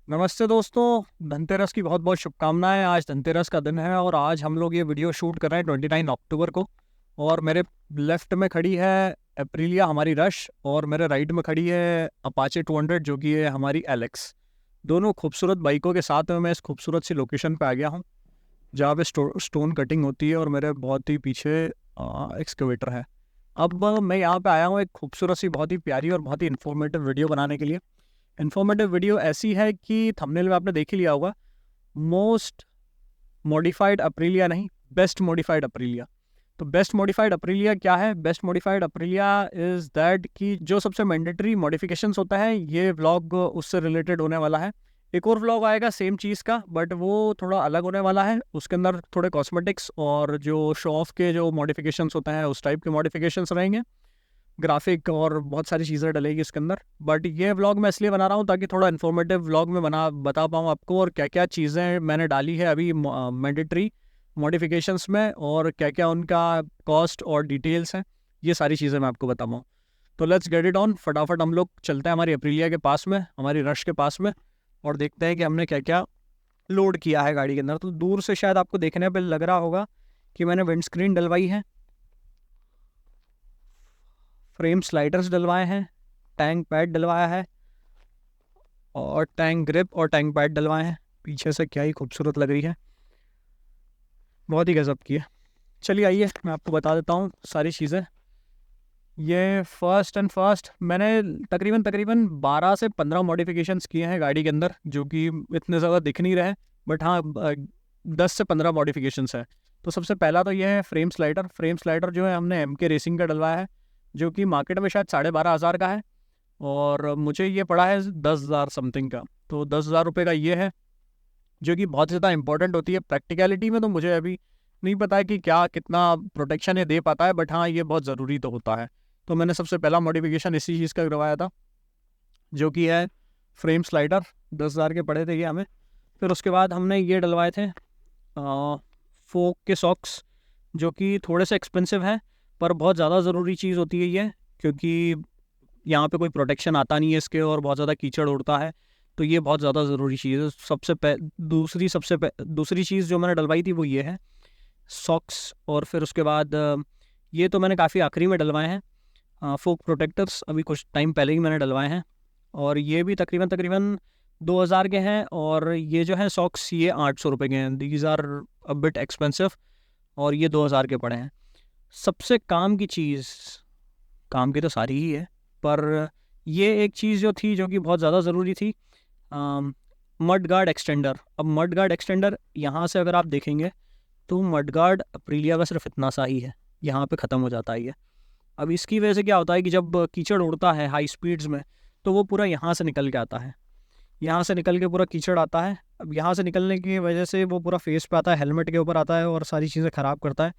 नमस्ते दोस्तों। धनतेरस की बहुत बहुत शुभकामनाएं। आज धनतेरस का दिन है और आज हम लोग ये वीडियो शूट कर रहे हैं 29 अक्टूबर को। और मेरे लेफ्ट में खड़ी है एप्रिलिया हमारी रश, और मेरे राइट में खड़ी है अपाचे 200 जो कि है हमारी एलेक्स। दोनों खूबसूरत बाइकों के साथ में मैं इस खूबसूरत सी लोकेशन पे आ गया हूँ जहाँ पे स्टोन कटिंग होती है, और मेरे बहुत ही पीछे एक्सकेवेटर है। अब मैं यहाँ पे आया हूँ एक खूबसूरत सी, बहुत ही प्यारी और बहुत ही इन्फॉर्मेटिव वीडियो बनाने के लिए। इन्फॉर्मेटिव वीडियो ऐसी है कि थंबनेल में आपने देख ही लिया होगा, मोस्ट मॉडिफाइड अप्रिलिया नहीं, बेस्ट मॉडिफाइड अप्रिलिया। तो बेस्ट मॉडिफाइड अप्रिलिया क्या है? Best modified Aprilia is that कि जो सबसे मैंडेटरी मॉडिफिकेशंस होता है, ये व्लॉग उससे रिलेटेड होने वाला है। एक और व्लॉग आएगा सेम चीज़ का, बट वो थोड़ा अलग होने वाला है। उसके अंदर थोड़े कॉस्मेटिक्स और जो शो ऑफ के जो मॉडिफिकेशंस होते हैं उस टाइप के मॉडिफिकेशंस रहेंगे। ग्राफिक और बहुत सारी चीज़ें डलेगी इसके अंदर। बट ये व्लॉग मैं इसलिए बना रहा हूँ ताकि थोड़ा इन्फॉर्मेटिव व्लॉग में बता पाऊँ आपको, और क्या क्या चीज़ें मैंने डाली है अभी मैंडेटरी मॉडिफिकेशंस में, और क्या क्या उनका कॉस्ट और डिटेल्स हैं, ये सारी चीज़ें मैं आपको बताऊँ। तो लेट्स गेट इट ऑन। फटाफट हम लोग चलते हैं हमारी अप्रीलिया के पास में, हमारी रश के पास में, और देखते हैं कि हमने क्या क्या लोड किया है गाड़ी के अंदर। तो दूर से शायद आपको देखने पर लग रहा होगा कि मैंने विंड स्क्रीन डलवाई है, फ्रेम स्लाइडर्स डलवाए हैं, टैंक पैड डलवाया है, और टैंक ग्रिप और टैंक पैड डलवाए हैं। पीछे से क्या ही खूबसूरत लग रही है, बहुत ही गजब की है। चलिए आइए मैं आपको बता देता हूँ सारी चीज़ें। ये फर्स्ट एंड फर्स्ट मैंने तकरीबन तकरीबन 12 से 15 मॉडिफिकेशंस किए हैं गाड़ी के अंदर, जो कि इतने ज़्यादा दिख नहीं रहे, बट हाँ 10 से 15 मॉडिफिकेशंस है। तो सबसे पहला तो ये है फ्रेम स्लाइडर। फ्रेम स्लाइडर जो है हमने MK रेसिंग का डलवाया है, जो कि मार्केट में शायद 12,500 का है, और मुझे ये पड़ा है 10,000 समथिंग का। तो 10,000 रुपये का ये है, जो कि बहुत ज़्यादा इंपॉर्टेंट होती है प्रैक्टिकलिटी में। तो मुझे अभी नहीं पता है कि क्या कितना प्रोटेक्शन ये दे पाता है, बट हाँ ये बहुत ज़रूरी तो होता है। तो मैंने सबसे पहला मॉडिफिकेशन इसी चीज़ का करवाया था, जो कि है फ्रेम स्लाइडर। 10,000 के पड़े थे ये हमें। फिर उसके बाद हमने ये डलवाए थे फोक के सॉक्स, जो कि थोड़े से एक्सपेंसिव हैं, पर बहुत ज़्यादा ज़रूरी चीज़ होती है ये, क्योंकि यहाँ पे कोई प्रोटेक्शन आता नहीं है इसके, और बहुत ज़्यादा कीचड़ उड़ता है। तो ये बहुत ज़्यादा ज़रूरी चीज़ है। दूसरी चीज़ जो मैंने डलवाई थी वो ये है सॉक्स। और फिर उसके बाद ये तो मैंने काफ़ी आखिरी में डलवाए हैं फोक प्रोटेक्टर्स, अभी कुछ टाइम पहले ही मैंने डलवाए हैं, और ये भी तकरीबन तकरीबन 2,000 के हैं। और ये जो है सॉक्स ये 800 रुपये के हैं। These are a bit expensive, और ये 2,000 के पड़े हैं। सबसे काम की चीज़, काम की तो सारी ही है, पर ये एक चीज़ जो थी जो कि बहुत ज़्यादा ज़रूरी थी, मड गार्ड एक्सटेंडर। अब मड गार्ड एक्सटेंडर यहाँ से अगर आप देखेंगे तो मड गार्ड अप्रीलिया का सिर्फ इतना सा ही है, यहाँ पे ख़त्म हो जाता है ये। अब इसकी वजह से क्या होता है कि जब कीचड़ उड़ता है हाई स्पीड्स में, तो वो पूरा यहाँ से निकल के आता है, यहाँ से निकल के पूरा कीचड़ आता है। अब यहाँ से निकलने की वजह से वो पूरा फेस पे आता है, हेलमेट के ऊपर आता है, और सारी चीज़ें ख़राब करता है।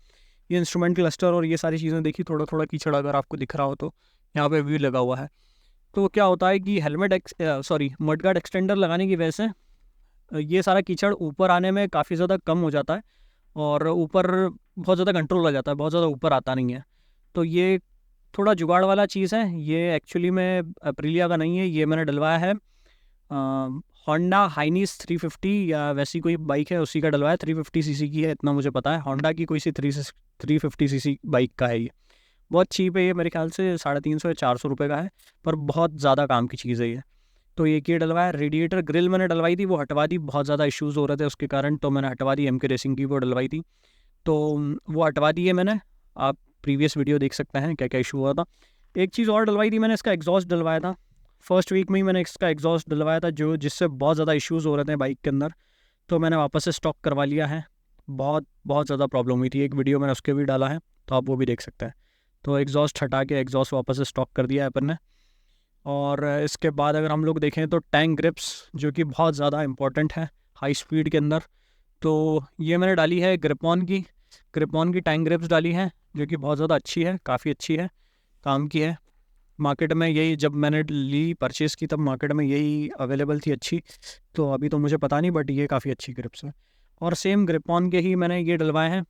ये इंस्ट्रूमेंट क्लस्टर और ये सारी चीज़ें देखी, थोड़ा थोड़ा कीचड़ अगर आपको दिख रहा हो तो यहाँ पे व्यू लगा हुआ है। तो क्या होता है कि मड गार्ड एक्सटेंडर लगाने की वजह से ये सारा कीचड़ ऊपर आने में काफ़ी ज़्यादा कम हो जाता है, और ऊपर बहुत ज़्यादा कंट्रोल आ जाता है, बहुत ज़्यादा ऊपर आता नहीं है। तो ये थोड़ा जुगाड़ वाला चीज़ है। ये एक्चुअली में अप्रीलिया का नहीं है, ये मैंने डलवाया है होंडा हाइनीस 350 या वैसी कोई बाइक है उसी का डलवाया है। 350 सीसी की है, इतना मुझे पता है। होंडा की कोई सी 350 सीसी बाइक का है ये। बहुत चीप है ये, मेरे ख्याल से 350 या 400 रुपये का है, पर बहुत ज़्यादा काम की चीज़ है ये। तो ये क्या डलवाया, रेडिएटर ग्रिल मैंने डलवाई थी, वो हटवा दी, बहुत ज़्यादा इश्यूज़ हो रहे थे उसके कारण, तो मैंने हटवा दी। MK रेसिंग की वो डलवाई थी, तो वो हटवा दी है मैंने। आप प्रीवियस वीडियो देख सकते हैं क्या क्या इशू हुआ था। एक चीज़ और डलवाई थी मैंने, इसका एग्जॉस्ट डलवाया था। फर्स्ट वीक में ही मैंने इसका एग्जॉस्ट डलवाया था, जो जिससे बहुत ज़्यादा इश्यूज़ हो रहे थे बाइक के अंदर, तो मैंने वापस से स्टॉक करवा लिया है। बहुत बहुत ज़्यादा प्रॉब्लम हुई थी, एक वीडियो मैंने उसके भी डाला है, तो आप वो भी देख सकते हैं। तो एग्जॉस्ट हटा के एग्जॉस्ट वापस से स्टॉक कर दिया है अपन ने। और इसके बाद अगर हम लोग देखें तो टैंक ग्रिप्स, जो कि बहुत ज़्यादा इंपॉर्टेंट है हाई स्पीड के अंदर, तो ये मैंने डाली है ग्रिपॉन की टैंक ग्रिप्स डाली हैं, जो कि बहुत ज़्यादा अच्छी है, काफ़ी अच्छी है, काम की है। मार्केट में यही, जब मैंने ली परचेज़ की तब मार्केट में यही अवेलेबल थी अच्छी, तो अभी तो मुझे पता नहीं, बट ये काफ़ी अच्छी ग्रिप्स है। और सेम ग्रिपॉन के ही मैंने ये डलवाए हैं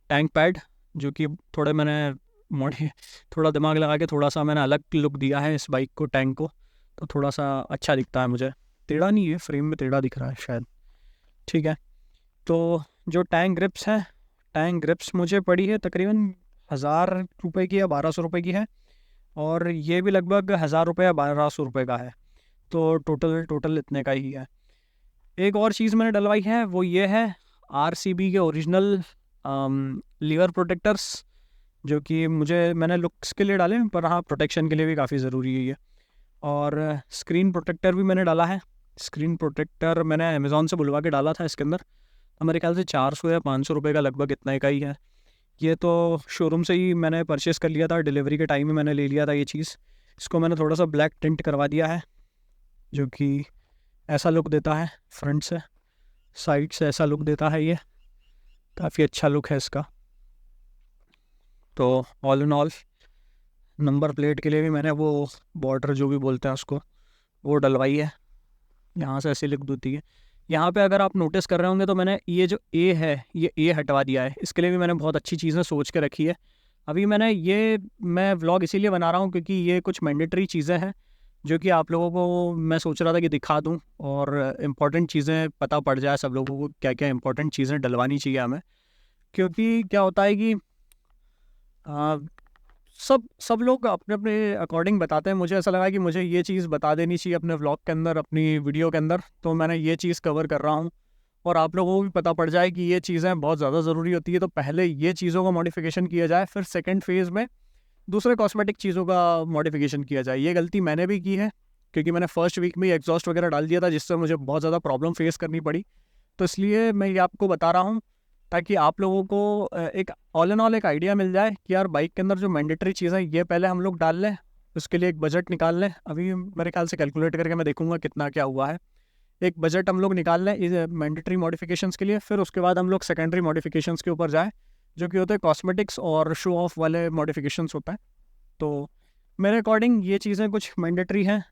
टैंक पैड, जो कि थोड़े मैंने मॉडि थोड़ा दिमाग लगा के थोड़ा सा मैंने अलग लुक दिया है इस बाइक को, टैंक को, तो थोड़ा सा अच्छा दिखता है मुझे। टेढ़ा नहीं है, फ्रेम में टेढ़ा दिख रहा है शायद, ठीक है। तो जो टैंक ग्रिप्स है, टैंक ग्रिप्स मुझे पड़ी है तकरीबन 1000 रुपये की या 1200 रुपये की है, और ये भी लगभग 1000 रुपये या 1200 रुपये का है, तो टोटल इतने का ही है। एक और चीज़ मैंने डलवाई है, वो ये है RCB के ओरिजिनल लीवर प्रोटेक्टर्स, जो कि मैंने लुक्स के लिए डाले, पर हाँ प्रोटेक्शन के लिए भी काफ़ी ज़रूरी है ये। और स्क्रीन प्रोटेक्टर भी मैंने डाला है। स्क्रीन प्रोटेक्टर मैंने अमेज़ॉन से बुलवा के डाला था, इसके अंदर तो मेरे ख्याल से 400 या 500 रुपये का लगभग इतना का ही है। ये तो शोरूम से ही मैंने परचेज़ कर लिया था, डिलीवरी के टाइम में मैंने ले लिया था ये चीज़। इसको मैंने थोड़ा सा ब्लैक टिंट करवा दिया है, जो कि ऐसा लुक देता है, फ्रंट से साइड से ऐसा लुक देता है, ये काफ़ी अच्छा लुक है इसका। तो all in all number plate के लिए भी मैंने वो बॉर्डर जो भी बोलते हैं उसको, वो डलवाई है, यहाँ से ऐसी लुक देती है। यहाँ पे अगर आप नोटिस कर रहे होंगे तो मैंने ये जो ए है, ये ए हटवा दिया है। इसके लिए भी मैंने बहुत अच्छी चीज़ें सोच के रखी है। अभी मैं व्लॉग इसीलिए बना रहा हूँ क्योंकि ये कुछ मैंडेटरी चीज़ें हैं जो कि आप लोगों को मैं सोच रहा था कि दिखा दूँ, और इम्पॉर्टेंट चीज़ें पता पड़ जाए सब लोगों को, क्या क्या इंपॉर्टेंट चीज़ें डलवानी चाहिए हमें। क्योंकि क्या होता है कि सब लोग अपने अपने अकॉर्डिंग बताते हैं। मुझे ऐसा लगा कि मुझे ये चीज़ बता देनी चाहिए अपने व्लॉग के अंदर, अपनी वीडियो के अंदर, तो मैंने ये चीज़ कवर कर रहा हूँ, और आप लोगों को भी पता पड़ जाए कि ये चीज़ें बहुत ज़्यादा ज़रूरी होती है। तो पहले ये चीज़ों का मॉडिफिकेशन किया जाए, फिर सेकेंड फेज़ में दूसरे कॉस्मेटिक चीज़ों का मॉडिफिकेशन किया जाए। ये गलती मैंने भी की है, क्योंकि मैंने फर्स्ट वीक में एग्जॉस्ट वगैरह डाल दिया था, जिससे मुझे बहुत ज़्यादा प्रॉब्लम फेस करनी पड़ी। तो इसलिए मैं ये आपको बता रहा हूँ, ताकि आप लोगों को एक ऑल इन ऑल एक आइडिया मिल जाए कि यार बाइक के अंदर जो मैंडेटरी चीज़ें ये पहले हम लोग डाल लें, उसके लिए एक बजट निकाल लें। अभी मेरे ख्याल से कैलकुलेट करके मैं देखूंगा कितना क्या हुआ है। एक बजट हम लोग निकाल लें इस मैंडेटरी मॉडिफिकेशंस के लिए, फिर उसके बाद हम लोग सेकेंडरी मॉडिफिकेशंस के ऊपर जाएँ, जो कि होते हैं कॉस्मेटिक्स और शो ऑफ वाले मॉडिफिकेशंस होता है। तो मेरे अकॉर्डिंग ये चीज़ें कुछ मैंडेटरी हैं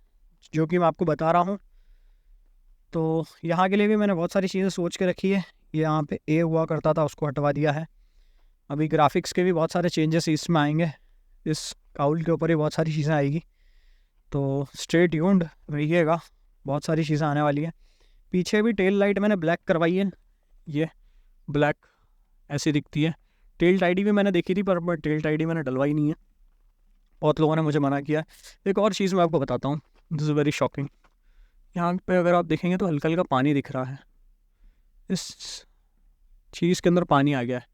जो कि मैं आपको बता रहा हूँ। तो यहाँ के लिए भी मैंने बहुत सारी चीज़ें सोच के रखी है। ये यहाँ पे ए हुआ करता था, उसको हटवा दिया है। अभी ग्राफिक्स के भी बहुत सारे चेंजेस इसमें आएंगे, इस काउल के ऊपर ही बहुत सारी चीज़ें आएगी, तो स्टे ट्यून्ड रहिएगा, बहुत सारी चीज़ें आने वाली है। पीछे भी टेल लाइट मैंने ब्लैक करवाई है, ये ब्लैक ऐसी दिखती है। टेल टाइडी भी मैंने देखी थी, पर टेल टाइडी मैंने डलवाई नहीं है, बहुत लोगों ने मुझे मना किया। एक और चीज़ मैं आपको बताता हूँ, दिस इज़ वेरी शॉकिंग। यहाँ पे अगर आप देखेंगे तो हल्का हल्का पानी दिख रहा है, इस चीज़ के अंदर पानी आ गया है।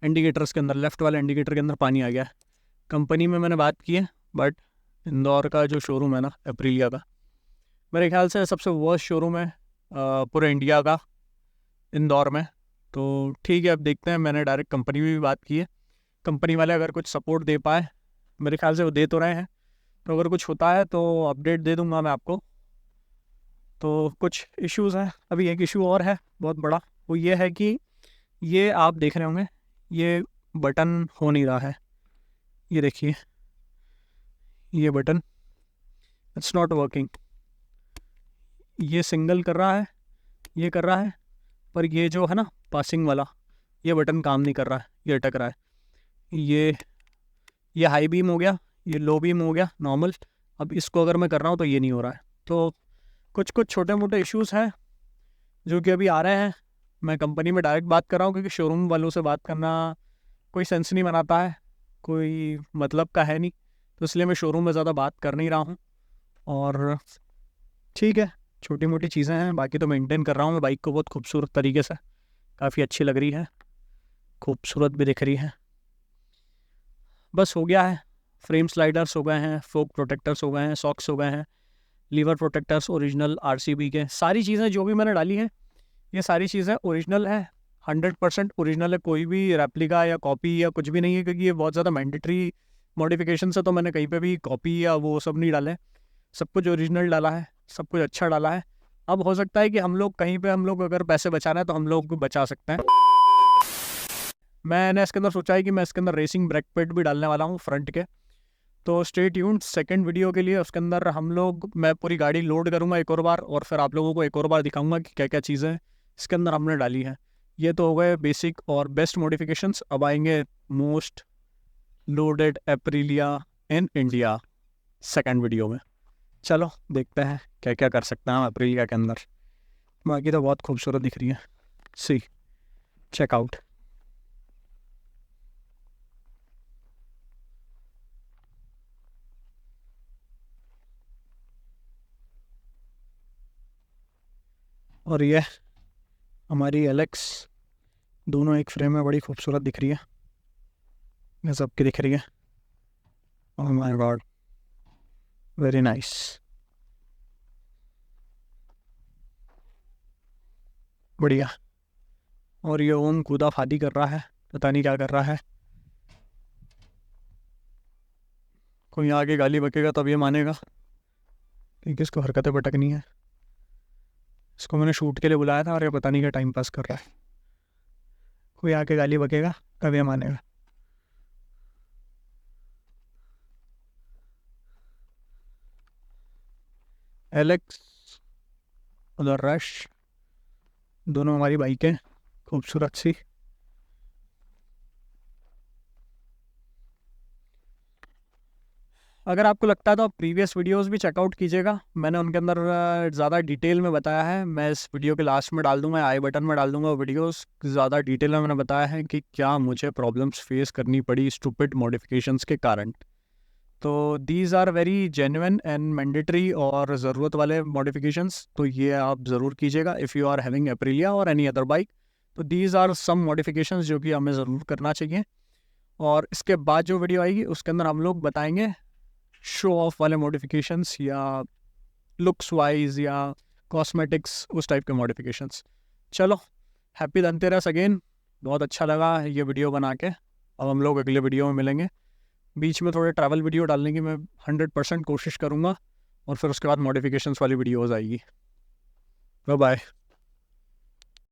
इंडिकेटर्स के अंदर, लेफ़्ट वाले इंडिकेटर के अंदर पानी आ गया है। कंपनी में मैंने बात की है, बट इंदौर का जो शोरूम है ना एप्रिलिया का, मेरे ख्याल से सबसे वर्स्ट शोरूम है पूरे इंडिया का, इंदौर में। तो ठीक है, अब देखते हैं। मैंने डायरेक्ट कंपनी में भी बात की है, कंपनी वाले अगर कुछ सपोर्ट दे पाए, मेरे ख्याल से वो दे तो रहे हैं, तो अगर कुछ होता है तो अपडेट दे दूंगा मैं आपको। तो कुछ इश्यूज़ हैं। अभी एक इशू और है बहुत बड़ा, वो ये है कि ये आप देख रहे होंगे, ये बटन हो नहीं रहा है। ये देखिए, ये बटन इट्स नॉट वर्किंग। ये सिंगल कर रहा है, ये कर रहा है, पर ये जो है ना पासिंग वाला, ये बटन काम नहीं कर रहा है, ये अटक रहा है। ये हाई बीम हो गया, ये लो बीम हो गया नॉर्मल। अब इसको अगर मैं कर रहा हूँ तो ये नहीं हो रहा है। तो कुछ छोटे मोटे इश्यूज़ हैं जो कि अभी आ रहे हैं। मैं कंपनी में डायरेक्ट बात कर रहा हूँ, क्योंकि शोरूम वालों से बात करना कोई सेंस नहीं बनाता है, कोई मतलब का है नहीं, तो इसलिए मैं शोरूम में ज़्यादा बात कर नहीं रहा हूँ। और ठीक है, छोटी मोटी चीज़ें हैं, बाकी तो मेंटेन कर रहा हूँ मैं बाइक को बहुत खूबसूरत तरीके से, काफ़ी अच्छी लग रही है, खूबसूरत भी दिख रही है। बस हो गया है। फ्रेम स्लाइडर्स हो गए हैं, फोक प्रोटेक्टर्स हो गए हैं, सॉक्स हो गए हैं, लीवर प्रोटेक्टर्स ओरिजिनल RCB के। सारी चीज़ें जो भी मैंने डाली हैं, ये सारी चीज़ें ओरिजिनल है, 100% ओरिजिनल है, कोई भी रेप्लिका या कॉपी या कुछ भी नहीं है, क्योंकि ये बहुत ज़्यादा मैंडेटरी मॉडिफिकेशन है। तो मैंने कहीं पे भी कॉपी या वो सब नहीं डाले, सब कुछ ओरिजिनल डाला है, सब कुछ अच्छा डाला है। अब हो सकता है कि हम लोग कहीं पे हम लोग अगर पैसे बचाना है तो हम लोग बचा सकते हैं। मैंने इसके अंदर सोचा है कि मैं इसके अंदर रेसिंग ब्रेक पैड भी डालने वाला हूँ फ्रंट के। तो स्टे ट्यून्ड सेकंड वीडियो के लिए। उसके अंदर मैं पूरी गाड़ी लोड करूँगा एक और बार, और फिर आप लोगों को एक और बार दिखाऊंगा कि क्या क्या चीज़ें इसके अंदर हमने डाली हैं। ये तो हो गए बेसिक और बेस्ट मॉडिफिकेशंस। अब आएंगे most loaded Aprilia in India second video में। चलो देखते हैं क्या क्या कर सकते हैं हम अप्रीलिया के अंदर। बाकी तो बहुत खूबसूरत दिख रही है। सी, चेक आउट। और ये हमारी एलेक्स, दोनों एक फ्रेम में बड़ी खूबसूरत दिख रही है। ये सबकी दिख रही है। Oh my God, very nice. बढ़िया। और ये ओम कूदा फादी कर रहा है, पता नहीं क्या कर रहा है। कोई आगे गाली बकेगा तब ये मानेगा कि किसको हरकतें भटकनी है। इसको मैंने शूट के लिए बुलाया था और ये पता नहीं क्या टाइम पास कर रहा है। कोई आके गाली बकेगा तब ये मानेगा। एलेक्स, उधर रश, दोनों हमारी बाइकें खूबसूरत सी। अगर आपको लगता है तो आप प्रीवियस वीडियोस भी चेकआउट कीजिएगा। मैंने उनके अंदर ज़्यादा डिटेल में बताया है। मैं इस वीडियो के लास्ट में डाल दूंगा, आई बटन में डाल दूंगा वीडियोस। ज़्यादा डिटेल में मैंने बताया है कि क्या मुझे प्रॉब्लम्स फेस करनी पड़ी स्टूपिड मॉडिफिकेशंस के कारण। तो these are very genuine and mandatory और ज़रूरत वाले मॉडिफिकेशंस, तो ये आप ज़रूर कीजिएगा if you are having Aprilia और एनी अदर बाइक। तो दीज आर सम मॉडिफिकेशंस जो कि हमें ज़रूर करना चाहिए। और इसके बाद जो वीडियो आएगी उसके अंदर हम लोग बताएंगे शो ऑफ वाले मॉडिफिकेशंस या लुक्स वाइज या कॉस्मेटिक्स, उस टाइप के मॉडिफिकेशंस। चलो, हैप्पी धनतेरस अगेन। बहुत अच्छा लगा ये वीडियो बना के। अब हम लोग अगले वीडियो में मिलेंगे। बीच में थोड़े ट्रैवल वीडियो डालने की मैं 100% कोशिश करूँगा और फिर उसके बाद मॉडिफिकेशंस वाली वीडियोज़ आएगी। Bye bye.